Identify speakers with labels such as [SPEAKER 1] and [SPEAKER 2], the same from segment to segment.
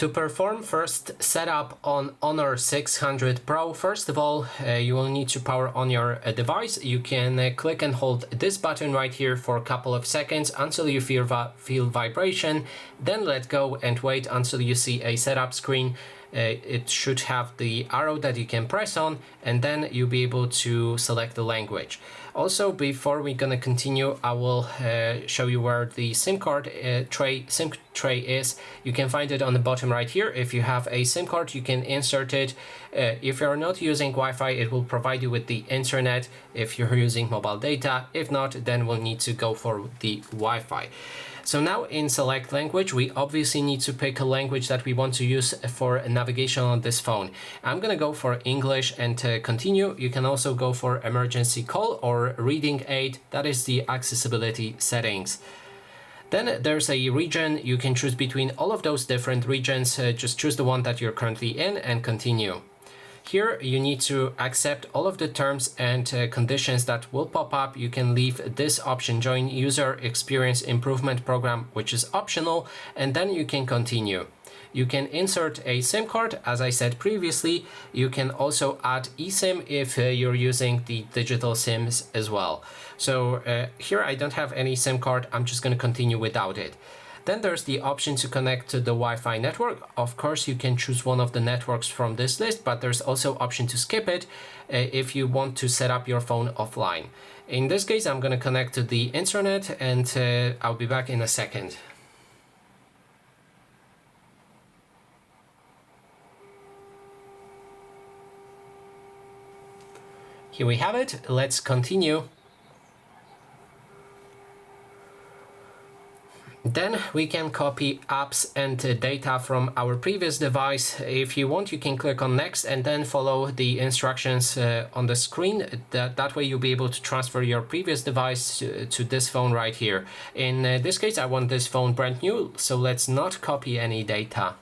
[SPEAKER 1] To perform first setup on Honor 600 Pro, first of all, you will need to power on your device. You can click and hold this button right here for a couple of seconds until you feel vibration, then let go and wait until you see a setup screen. It should have the arrow that you can press on, and then you'll be able to select the language. Also, before we're gonna continue, I will show you where the SIM card SIM tray is. You can find it on the bottom right here. If you have a SIM card, you can insert it. If you're not using Wi-Fi, it will provide you with the internet if you're using mobile data. If not, then we'll need to go for the Wi-Fi. So now in select language, we obviously need to pick a language that we want to use for navigation on this phone. I'm gonna go for English and continue. You can also go for emergency call or reading aid. That is the accessibility settings. Then there's a region. You can choose between all of those different regions. Just choose the one that you're currently in and continue. Here you need to accept all of the terms and conditions that will pop up. You can leave this option, join user experience improvement program, which is optional, and then you can continue. You can insert a SIM card, as I said previously. You can also add eSIM if you're using the digital SIMs as well. So here I don't have any SIM card. I'm just going to continue without it. Then there's the option to connect to the Wi-Fi network. Of course, you can choose one of the networks from this list, but there's also option to skip it if you want to set up your phone offline. In this case, I'm going to connect to the internet, and I'll be back in a second. Here we have it. Let's continue. Then we can copy apps and data from our previous device. If you want, you can click on next and then follow the instructions on the screen. That way you'll be able to transfer your previous device to this phone right here. In this case, I want this phone brand new, so let's not copy any data.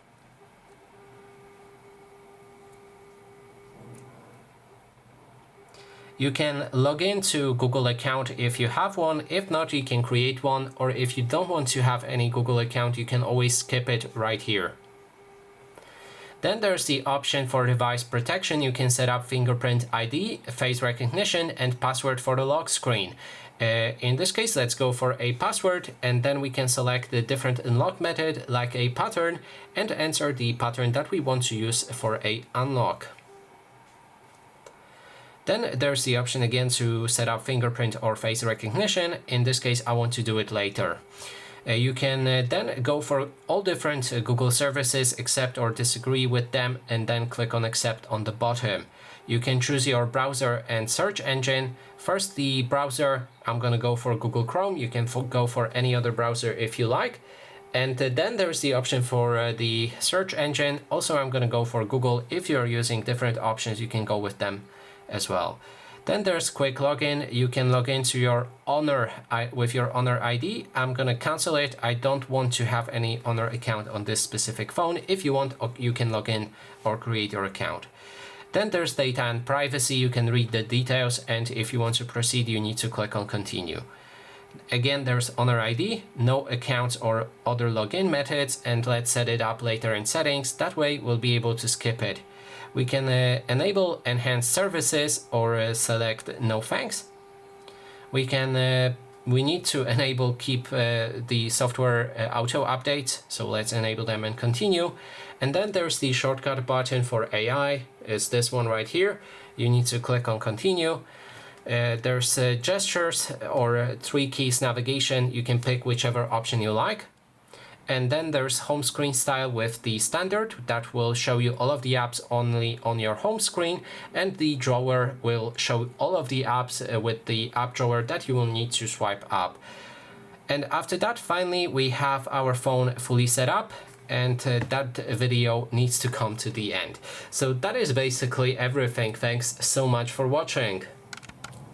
[SPEAKER 1] You can log into Google account if you have one. If not, you can create one, or if you don't want to have any Google account, you can always skip it right here. Then there's the option for device protection. You can set up fingerprint ID, face recognition, and password for the lock screen. In this case, let's go for a password, and then we can select the different unlock method like a pattern and enter the pattern that we want to use for a unlock. Then there's the option again to set up fingerprint or face recognition. In this case, I want to do it later. You can then go for all different Google services, accept or disagree with them, and then click on accept on the bottom. You can choose your browser and search engine. First, the browser, I'm going to go for Google Chrome. You can go for any other browser if you like. And then there's the option for the search engine. Also, I'm going to go for Google. If you're using different options, you can go with them as well. Then there's quick login. You can log into your Honor with your Honor ID. I'm gonna cancel it. I don't want to have any Honor account on this specific phone. If you want, you can log in or create your account. Then there's data and privacy. You can read the details, and if you want to proceed, you need to click on continue. Again, there's Honor ID, no accounts or other login methods, and let's set it up later in settings. That way we'll be able to skip it. We can enable enhanced services or select no thanks. We need to enable keep the software auto updates, so let's enable them and continue. And then there's the shortcut button for AI, is this one right here. You need to click on continue. There's gestures or 3 keys navigation. You can pick whichever option you like. And then there's home screen style with the standard that will show you all of the apps only on your home screen, and the drawer will show all of the apps with the app drawer that you will need to swipe up. And after that, finally, we have our phone fully set up, and that video needs to come to the end. So that is basically everything. Thanks so much for watching.